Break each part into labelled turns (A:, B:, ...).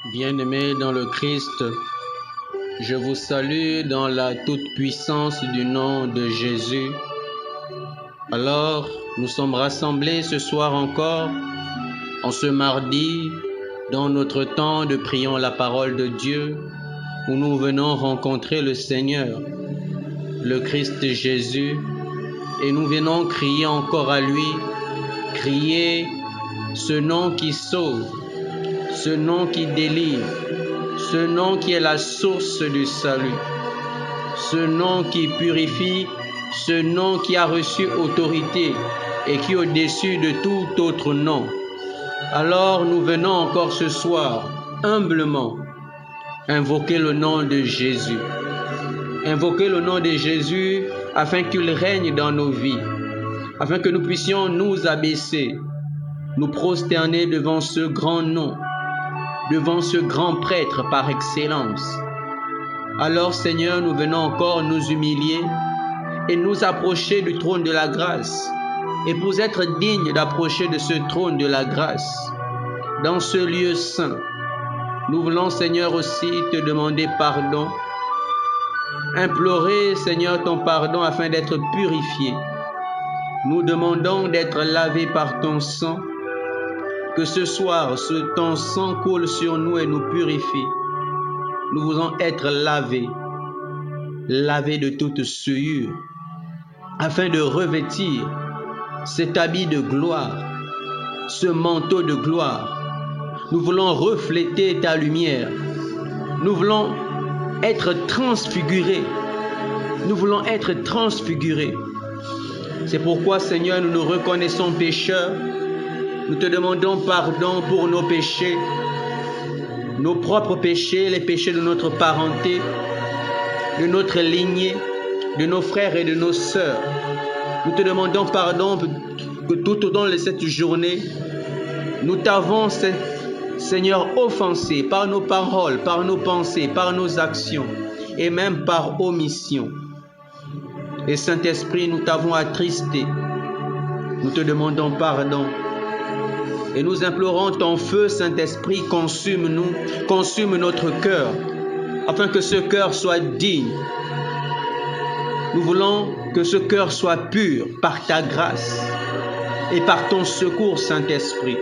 A: Bien-aimés dans le Christ, je vous salue dans la toute-puissance du nom de Jésus. Alors, nous sommes rassemblés ce soir encore, en ce mardi, dans notre temps de prions la parole de Dieu, où nous venons rencontrer le Seigneur, le Christ Jésus, et nous venons crier encore à lui, crier ce nom qui sauve, ce nom qui délivre, ce nom qui est la source du salut, ce nom qui purifie, ce nom qui a reçu autorité et qui est au-dessus de tout autre nom. Alors nous venons encore ce soir, humblement, invoquer le nom de Jésus. Invoquer le nom de Jésus afin qu'il règne dans nos vies, afin que nous puissions nous abaisser, nous prosterner devant ce grand nom, devant ce grand prêtre par excellence. Alors Seigneur, nous venons encore nous humilier et nous approcher du trône de la grâce. Et pour être dignes d'approcher de ce trône de la grâce, dans ce lieu saint, nous voulons Seigneur aussi te demander pardon, implorer Seigneur ton pardon afin d'être purifiés. Nous demandons d'être lavés par ton sang, que ce soir, ton sang coule sur nous et nous purifie. Nous voulons être lavés de toute souillure, afin de revêtir cet habit de gloire, ce manteau de gloire. Nous voulons refléter ta lumière. Nous voulons être transfigurés. Nous voulons être transfigurés. C'est pourquoi, Seigneur, nous nous reconnaissons pécheurs. Nous te demandons pardon pour nos péchés, nos propres péchés, les péchés de notre parenté, de notre lignée, de nos frères et de nos sœurs. Nous te demandons pardon que tout au long de cette journée, nous t'avons, Seigneur, offensé par nos paroles, par nos pensées, par nos actions et même par omission. Et Saint-Esprit, nous t'avons attristé. Nous te demandons pardon. Et nous implorons ton feu, Saint-Esprit, consume-nous, consume notre cœur, afin que ce cœur soit digne. Nous voulons que ce cœur soit pur par ta grâce et par ton secours, Saint-Esprit.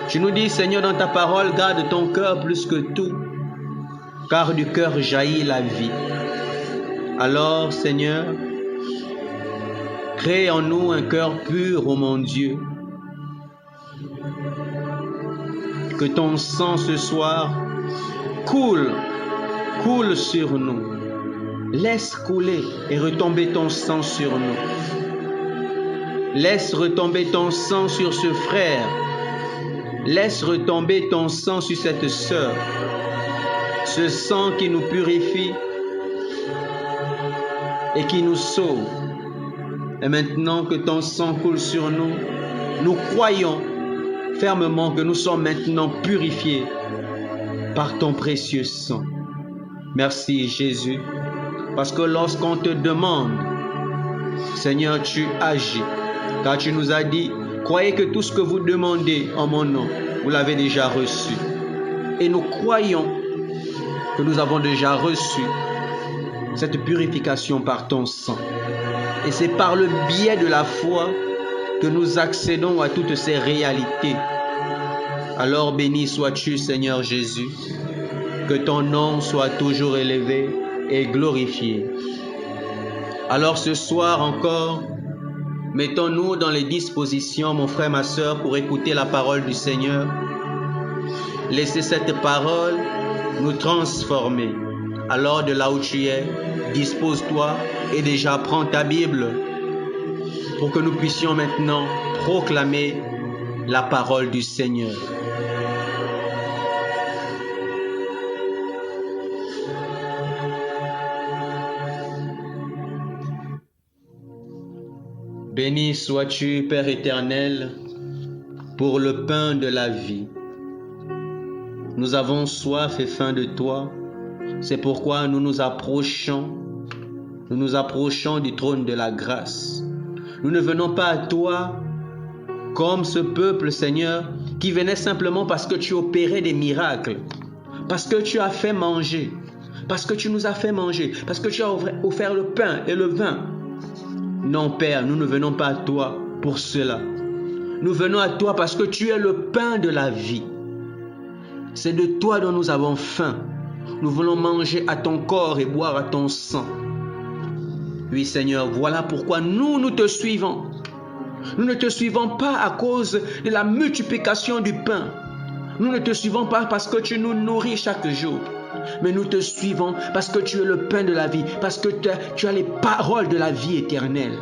A: Tu nous dis, Seigneur, dans ta parole, garde ton cœur plus que tout, car du cœur jaillit la vie. Alors, Seigneur, crée en nous un cœur pur, ô mon Dieu. Que ton sang ce soir coule sur nous. Laisse couler et retomber ton sang sur nous. Laisse retomber ton sang sur ce frère. Laisse retomber ton sang sur cette sœur. Ce sang qui nous purifie et qui nous sauve. Et maintenant que ton sang coule sur nous, nous croyons fermement que nous sommes maintenant purifiés par ton précieux sang. Merci Jésus, parce que lorsqu'on te demande, Seigneur, tu agis, car tu nous as dit, croyez que tout ce que vous demandez en mon nom, vous l'avez déjà reçu. Et nous croyons que nous avons déjà reçu cette purification par ton sang. Et c'est par le biais de la foi que nous accédons à toutes ces réalités. Alors béni sois-tu, Seigneur Jésus, que ton nom soit toujours élevé et glorifié. Alors ce soir encore, mettons-nous dans les dispositions, mon frère, ma sœur, pour écouter la parole du Seigneur. Laissez cette parole nous transformer. Alors de là où tu es, dispose-toi et déjà prends ta Bible pour que nous puissions maintenant proclamer la parole du Seigneur. Béni sois-tu, Père éternel, pour le pain de la vie. Nous avons soif et faim de toi. C'est pourquoi nous nous approchons du trône de la grâce. Nous ne venons pas à toi comme ce peuple, Seigneur, qui venaient simplement parce que tu opérais des miracles, parce que tu as fait manger, parce que tu nous as fait manger, parce que tu as offert le pain et le vin. Non, Père, nous ne venons pas à toi pour cela. Nous venons à toi parce que tu es le pain de la vie. C'est de toi dont nous avons faim. Nous voulons manger à ton corps et boire à ton sang. Oui, Seigneur, voilà pourquoi nous te suivons. Nous ne te suivons pas à cause de la multiplication du pain. Nous ne te suivons pas parce que tu nous nourris chaque jour. Mais nous te suivons parce que tu es le pain de la vie, parce que tu as les paroles de la vie éternelle.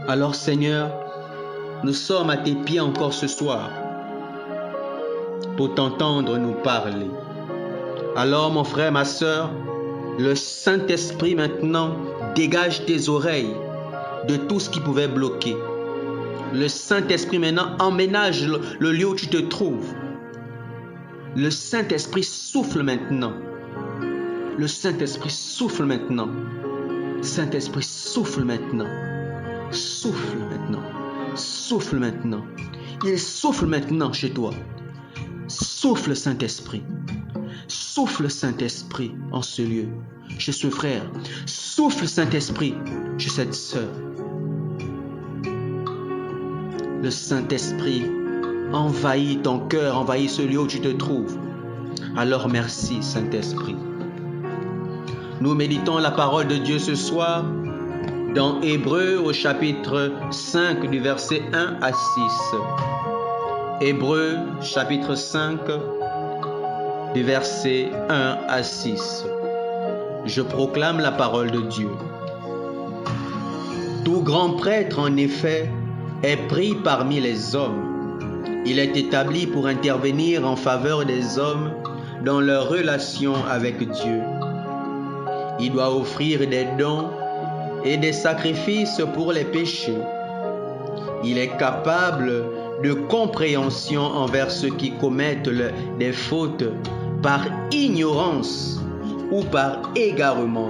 A: Alors, Seigneur, nous sommes à tes pieds encore ce soir pour t'entendre nous parler. Alors, mon frère, ma sœur, le Saint-Esprit maintenant dégage tes oreilles de tout ce qui pouvait bloquer. Le Saint-Esprit maintenant emménage le lieu où tu te trouves. Le Saint-Esprit souffle maintenant. Le Saint-Esprit souffle maintenant. Saint-Esprit souffle maintenant. Souffle maintenant. Souffle maintenant. Il souffle maintenant chez toi. Souffle Saint-Esprit. Souffle Saint-Esprit en ce lieu, chez ce frère. Souffle Saint-Esprit chez cette sœur. Le Saint-Esprit envahit ton cœur, envahit ce lieu où tu te trouves. Alors merci Saint-Esprit. Nous méditons la parole de Dieu ce soir dans Hébreux au chapitre 5 du verset 1 à 6. Hébreux chapitre 5 du verset 1 à 6. Je proclame la parole de Dieu. Tout grand prêtre, en effet, est pris parmi les hommes. Il est établi pour intervenir en faveur des hommes dans leur relation avec Dieu. Il doit offrir des dons et des sacrifices pour les péchés. Il est capable de compréhension envers ceux qui commettent des fautes par ignorance ou par égarement,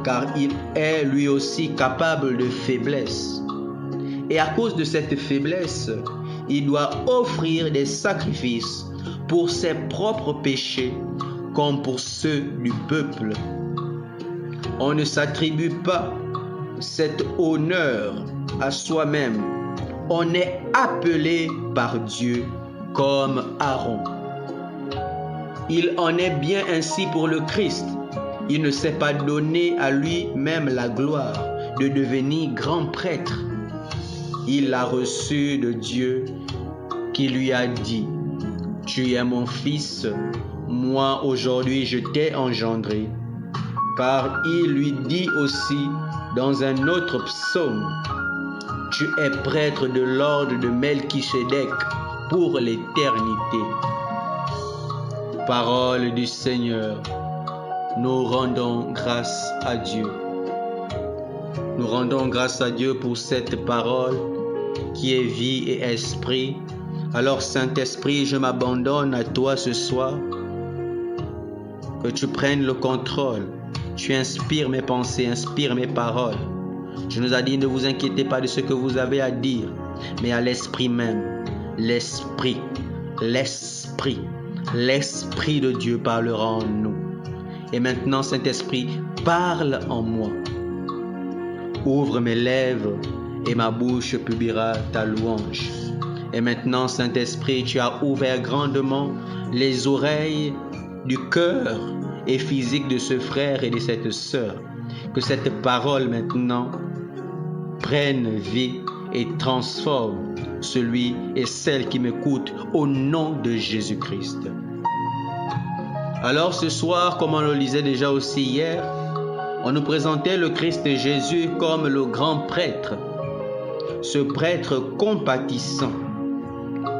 A: car il est lui aussi capable de faiblesse. Et à cause de cette faiblesse, il doit offrir des sacrifices pour ses propres péchés comme pour ceux du peuple. On ne s'attribue pas cet honneur à soi-même. On est appelé par Dieu comme Aaron. Il en est bien ainsi pour le Christ. Il ne s'est pas donné à lui-même la gloire de devenir grand prêtre. Il l'a reçu de Dieu qui lui a dit: « Tu es mon fils, moi aujourd'hui je t'ai engendré. » Car il lui dit aussi dans un autre psaume: « Tu es prêtre de l'ordre de Melchisédek pour l'éternité. » Parole du Seigneur, nous rendons grâce à Dieu. Nous rendons grâce à Dieu pour cette parole qui est vie et esprit. Alors Saint-Esprit, je m'abandonne à toi ce soir. Que tu prennes le contrôle. Tu inspires mes pensées, inspires mes paroles. Je nous ai dit, ne vous inquiétez pas de ce que vous avez à dire, mais à l'Esprit même. L'Esprit de Dieu parlera en nous. Et maintenant, Saint-Esprit, parle en moi. Ouvre mes lèvres et ma bouche publiera ta louange. Et maintenant, Saint-Esprit, tu as ouvert grandement les oreilles du cœur et physique de ce frère et de cette sœur. Que cette parole maintenant prenne vie et transforme celui et celle qui m'écoute au nom de Jésus-Christ. Alors ce soir, comme on le lisait déjà aussi hier, on nous présentait le Christ Jésus comme le grand prêtre. Ce prêtre compatissant,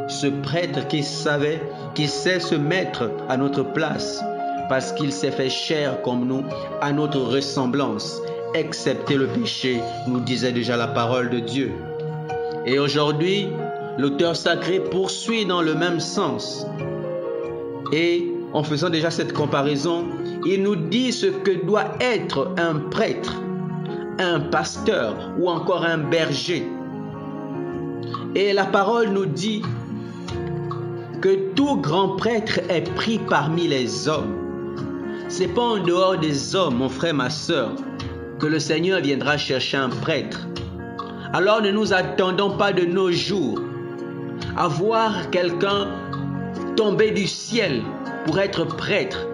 A: ce prêtre qui sait se mettre à notre place parce qu'il s'est fait chair comme nous, à notre ressemblance, excepté le péché, nous disait déjà la parole de Dieu. Et aujourd'hui, l'auteur sacré poursuit dans le même sens. Et en faisant déjà cette comparaison, il nous dit ce que doit être un prêtre, un pasteur ou encore un berger. Et la parole nous dit que tout grand prêtre est pris parmi les hommes. C'est pas en dehors des hommes, mon frère, ma soeur, que le Seigneur viendra chercher un prêtre. Alors ne nous attendons pas de nos jours à voir quelqu'un tomber du ciel pour être prêtre.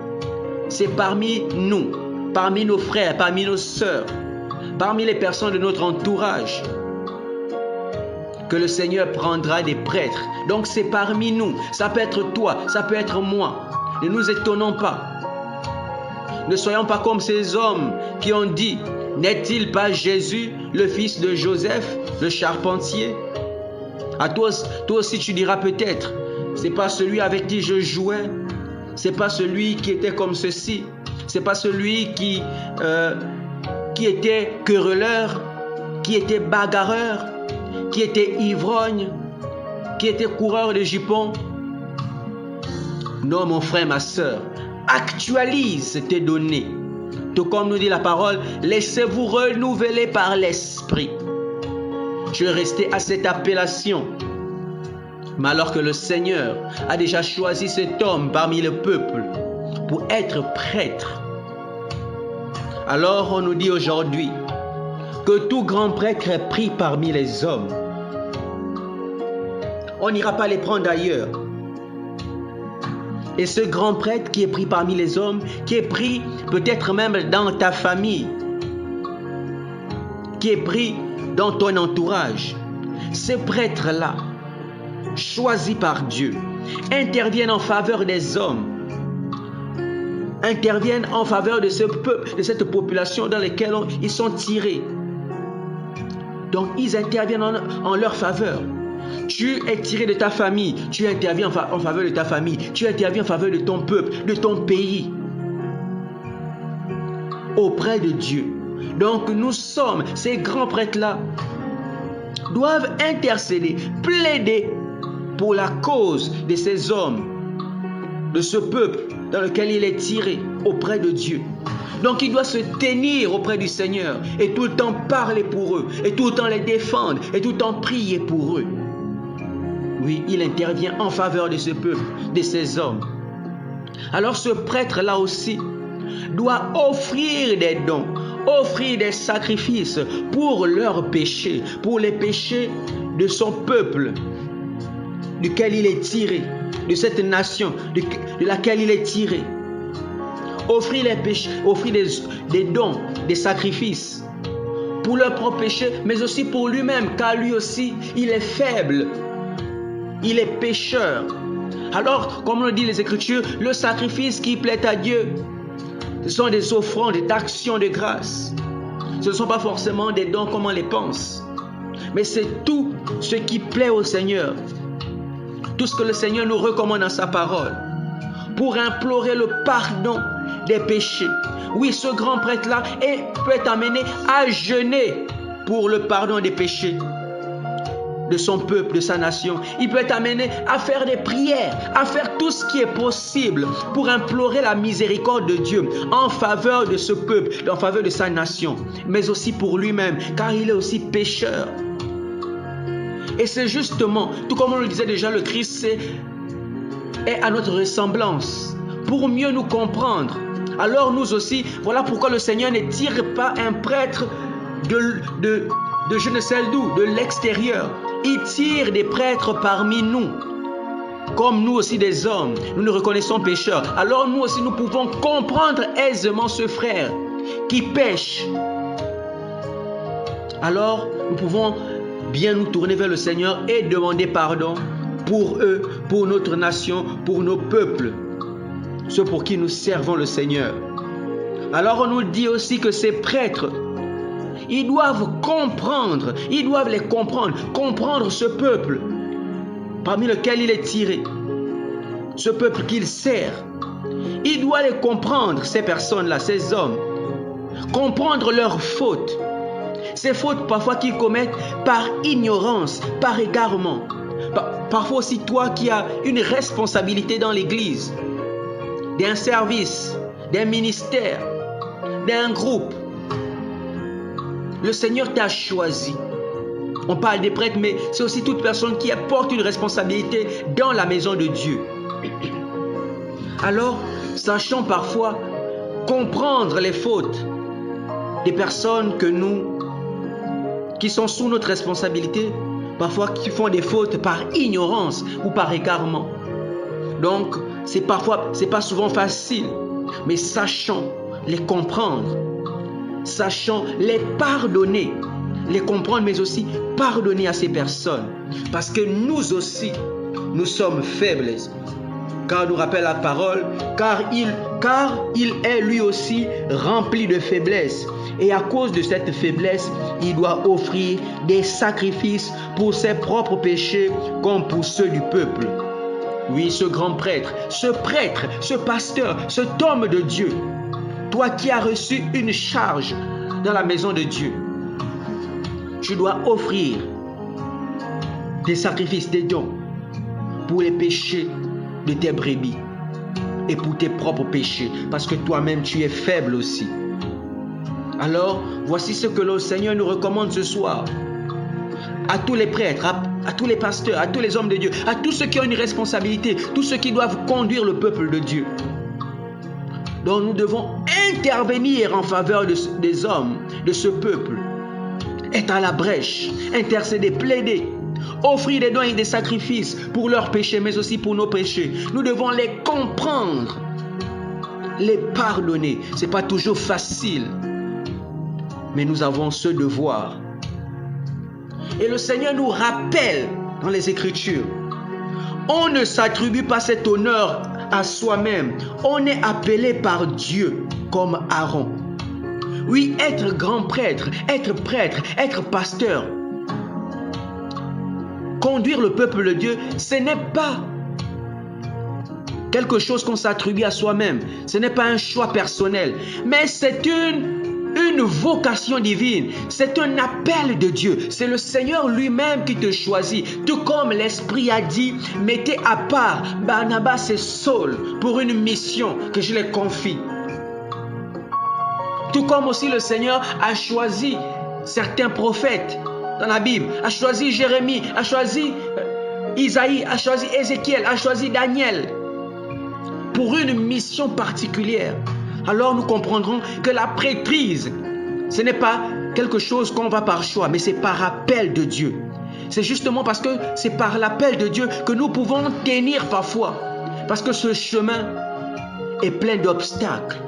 A: C'est parmi nous, parmi nos frères, parmi nos sœurs, parmi les personnes de notre entourage que le Seigneur prendra des prêtres. Donc c'est parmi nous. Ça peut être toi, ça peut être moi. Ne nous étonnons pas. Ne soyons pas comme ces hommes qui ont dit: n'est-il pas Jésus, le fils de Joseph, le charpentier? À toi aussi tu diras peut-être: c'est pas celui avec qui je jouais, c'est pas celui qui était comme ceci, c'est pas celui qui était querelleur, qui était bagarreur, qui était ivrogne, qui était coureur de jupons. Non, mon frère, ma soeur, actualise tes données. Tout comme nous dit la parole, laissez-vous renouveler par l'esprit. Tu es resté à cette appellation. Mais alors que le Seigneur a déjà choisi cet homme parmi le peuple pour être prêtre, alors on nous dit aujourd'hui que tout grand prêtre est pris parmi les hommes. On n'ira pas les prendre ailleurs. Et ce grand prêtre qui est pris parmi les hommes, qui est pris peut-être même dans ta famille, qui est pris dans ton entourage, ces prêtres-là, choisis par Dieu, interviennent en faveur des hommes, interviennent en faveur de ce peuple, de cette population dans laquelle ils sont tirés. Donc ils interviennent en leur faveur. Tu es tiré de ta famille, tu interviens en faveur de ta famille, tu interviens en faveur de ton peuple, de ton pays, auprès de Dieu. Donc nous sommes, ces grands prêtres-là, doivent intercéder, plaider pour la cause de ces hommes, de ce peuple dans lequel il est tiré, auprès de Dieu. Donc il doit se tenir auprès du Seigneur et tout le temps parler pour eux, et tout le temps les défendre, et tout le temps prier pour eux. Oui, il intervient en faveur de ce peuple, de ces hommes. Alors ce prêtre-là aussi doit offrir des dons, offrir des sacrifices pour leurs péchés, pour les péchés de son peuple, duquel il est tiré, de cette nation de laquelle il est tiré. Offrir les péchés, offrir des dons, des sacrifices pour leurs propres péchés, mais aussi pour lui-même, car lui aussi, il est faible. Il est pécheur. Alors, comme le dit les Écritures, le sacrifice qui plaît à Dieu, ce sont des offrandes d'actions de grâce. Ce ne sont pas forcément des dons comme on les pense, mais c'est tout ce qui plaît au Seigneur. Tout ce que le Seigneur nous recommande dans sa parole pour implorer le pardon des péchés. Oui, ce grand prêtre-là peut être amené à jeûner pour le pardon des péchés de son peuple, de sa nation. Il peut être amené à faire des prières, à faire tout ce qui est possible pour implorer la miséricorde de Dieu en faveur de ce peuple, en faveur de sa nation, mais aussi pour lui-même, car il est aussi pécheur. Et c'est justement, tout comme on le disait déjà, le Christ est à notre ressemblance pour mieux nous comprendre. Alors nous aussi, voilà pourquoi le Seigneur ne tire pas un prêtre de je ne sais d'où, de l'extérieur. Il tire des prêtres parmi nous. Comme nous aussi des hommes, nous nous reconnaissons pécheurs. Alors nous aussi nous pouvons comprendre aisément ce frère qui pêche. Alors nous pouvons bien nous tourner vers le Seigneur et demander pardon pour eux, pour notre nation, pour nos peuples, ceux pour qui nous servons le Seigneur. Alors on nous dit aussi que ces prêtres, ils doivent les comprendre ce peuple parmi lequel il est tiré, ce peuple qu'il sert. Il doit les comprendre, ces personnes-là, ces hommes, comprendre leurs fautes, ces fautes parfois qu'ils commettent par ignorance, par égarement. Parfois aussi toi qui as une responsabilité dans l'église, d'un service, d'un ministère, d'un groupe. Le Seigneur t'a choisi On parle des prêtres, mais c'est aussi toute personne qui porte une responsabilité dans la maison de Dieu. Alors, sachons parfois comprendre les fautes des personnes qui sont sous notre responsabilité, parfois qui font des fautes par ignorance ou par égarement. Donc, c'est pas souvent facile, mais sachons les comprendre, sachons les pardonner, les comprendre, mais aussi pardonner à ces personnes, parce que nous aussi, nous sommes faibles. Car nous rappelle la parole, car il est lui aussi rempli de faiblesse. Et à cause de cette faiblesse, il doit offrir des sacrifices pour ses propres péchés comme pour ceux du peuple. Oui, ce grand prêtre, ce pasteur, cet homme de Dieu, toi qui as reçu une charge dans la maison de Dieu, tu dois offrir des sacrifices, des dons pour les péchés de tes brebis et pour tes propres péchés, parce que toi-même tu es faible aussi. Alors, voici ce que le Seigneur nous recommande ce soir. À tous les prêtres, à tous les pasteurs, à tous les hommes de Dieu, à tous ceux qui ont une responsabilité, tous ceux qui doivent conduire le peuple de Dieu. Donc nous devons intervenir en faveur des hommes, de ce peuple. Être à la brèche, intercéder, plaider, offrir des dons et des sacrifices pour leurs péchés, mais aussi pour nos péchés. Nous devons les comprendre, les pardonner. Ce n'est pas toujours facile, mais nous avons ce devoir. Et le Seigneur nous rappelle dans les Écritures, on ne s'attribue pas cet honneur à soi-même. On est appelé par Dieu comme Aaron. Oui, être grand prêtre, être pasteur, conduire le peuple de Dieu, ce n'est pas quelque chose qu'on s'attribue à soi-même. Ce n'est pas un choix personnel, mais c'est une vocation divine. C'est un appel de Dieu. C'est le Seigneur lui-même qui te choisit. Tout comme l'Esprit a dit, mettez à part Barnabas et Saul pour une mission que je les confie. Tout comme aussi le Seigneur a choisi certains prophètes dans la Bible, a choisi Jérémie, a choisi Isaïe, a choisi Ézéchiel, a choisi Daniel pour une mission particulière. Alors nous comprendrons que la prêtrise, ce n'est pas quelque chose qu'on va par choix, mais c'est par appel de Dieu. C'est justement parce que c'est par l'appel de Dieu que nous pouvons tenir parfois. Parce que ce chemin est plein d'obstacles.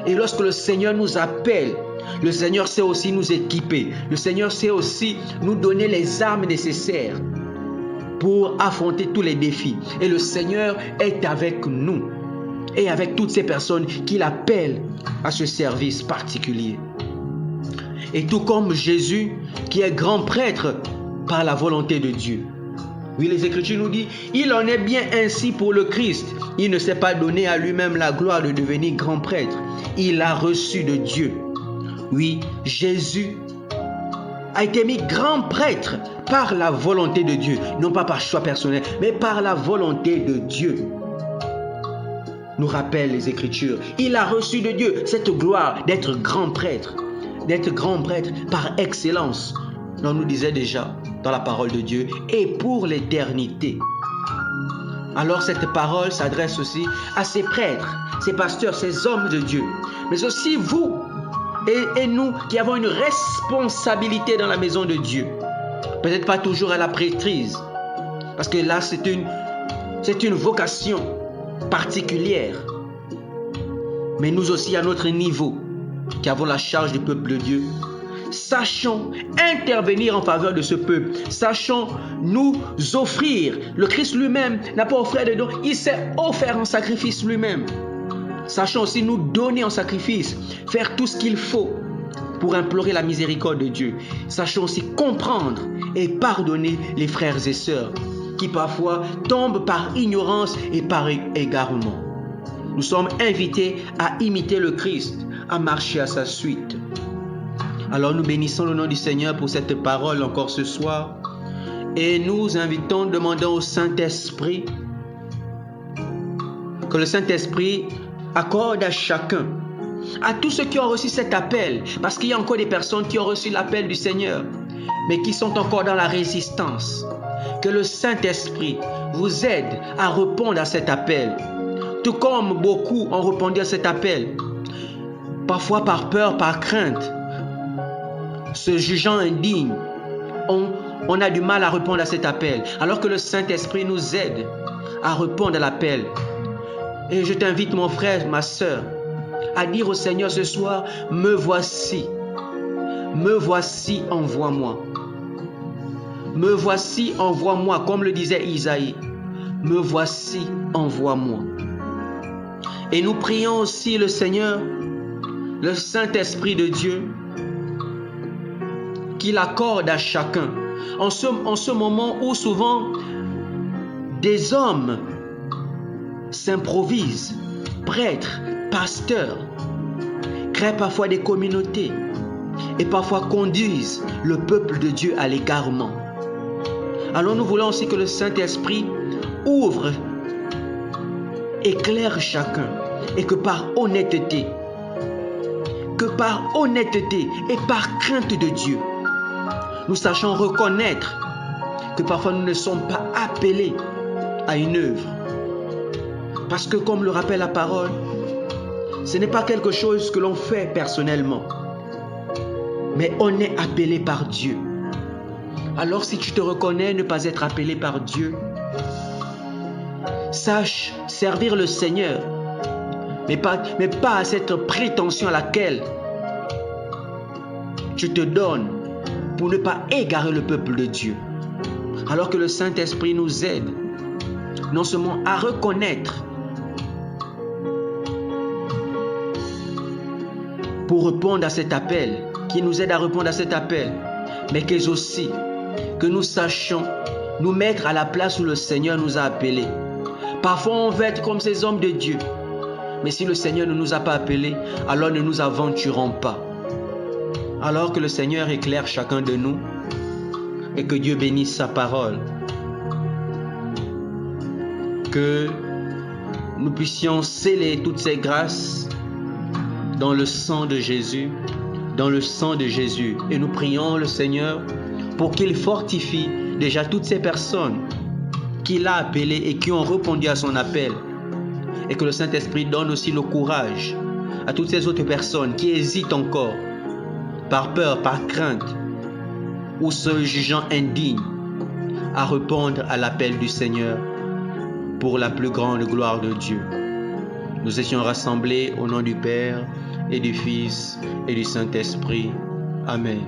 A: Et lorsque le Seigneur nous appelle, le Seigneur sait aussi nous équiper. Le Seigneur sait aussi nous donner les armes nécessaires pour affronter tous les défis. Et le Seigneur est avec nous et avec toutes ces personnes qui l'appellent à ce service particulier. Et tout comme Jésus, qui est grand prêtre par la volonté de Dieu. Oui, les Écritures nous disent, il en est bien ainsi pour le Christ. Il ne s'est pas donné à lui-même la gloire de devenir grand prêtre. Il a reçu de Dieu. Oui, Jésus a été mis grand prêtre par la volonté de Dieu. Non pas par choix personnel, mais par la volonté de Dieu. Nous rappelle les Écritures. Il a reçu de Dieu cette gloire d'être grand prêtre par excellence. On nous disait déjà dans la parole de Dieu et pour l'éternité. Alors cette parole s'adresse aussi à ces prêtres, ces pasteurs, ces hommes de Dieu, mais aussi vous et nous qui avons une responsabilité dans la maison de Dieu. Peut-être pas toujours à la prêtrise, parce que là c'est une vocation particulière, mais nous aussi à notre niveau qui avons la charge du peuple de Dieu, sachons intervenir en faveur de ce peuple. Sachons nous offrir. Le Christ lui-même n'a pas offert de dons. Il s'est offert en sacrifice lui-même. Sachons aussi nous donner en sacrifice. Faire tout ce qu'il faut pour implorer la miséricorde de Dieu. Sachons aussi comprendre et pardonner les frères et sœurs qui parfois tombent par ignorance et par égarement. Nous sommes invités à imiter le Christ, à marcher à sa suite. Alors nous bénissons le nom du Seigneur pour cette parole encore ce soir et nous demandons au Saint-Esprit que le Saint-Esprit accorde à chacun, à tous ceux qui ont reçu cet appel, parce qu'il y a encore des personnes qui ont reçu l'appel du Seigneur, mais qui sont encore dans la résistance. Que le Saint-Esprit vous aide à répondre à cet appel. Tout comme beaucoup ont répondu à cet appel, parfois par peur, par crainte, se jugeant indigne, on a du mal à répondre à cet appel, alors que le Saint-Esprit nous aide à répondre à l'appel. Et je t'invite, mon frère, ma soeur, à dire au Seigneur ce soir, me voici, envoie-moi. Me voici, envoie-moi, comme le disait Isaïe. Me voici, envoie-moi. Et nous prions aussi le Seigneur, le Saint-Esprit de Dieu, qu'il accorde à chacun. En ce moment où souvent des hommes s'improvisent, prêtres, pasteurs, créent parfois des communautés et parfois conduisent le peuple de Dieu à l'égarement. Alors nous voulons aussi que le Saint-Esprit ouvre, éclaire chacun et que par honnêteté et par crainte de Dieu, nous sachions reconnaître que parfois nous ne sommes pas appelés à une œuvre. Parce que comme le rappelle la parole, ce n'est pas quelque chose que l'on fait personnellement, mais on est appelé par Dieu. Alors si tu te reconnais ne pas être appelé par Dieu, sache servir le Seigneur, mais pas à cette prétention à laquelle tu te donnes pour ne pas égarer le peuple de Dieu. Alors que le Saint-Esprit nous aide non seulement à reconnaître pour répondre à cet appel, qui nous aide à répondre à cet appel, mais qu'est aussi que nous sachions nous mettre à la place où le Seigneur nous a appelés. Parfois on veut être comme ces hommes de Dieu, mais si le Seigneur ne nous a pas appelés, alors ne nous aventurons pas. Alors que le Seigneur éclaire chacun de nous et que Dieu bénisse sa parole. Que nous puissions sceller toutes ces grâces dans le sang de Jésus, Et nous prions le Seigneur pour qu'il fortifie déjà toutes ces personnes qu'il a appelées et qui ont répondu à son appel. Et que le Saint-Esprit donne aussi le courage à toutes ces autres personnes qui hésitent encore, par peur, par crainte, ou se jugeant indignes, à répondre à l'appel du Seigneur pour la plus grande gloire de Dieu. Nous étions rassemblés au nom du Père et du Fils et du Saint-Esprit. Amen.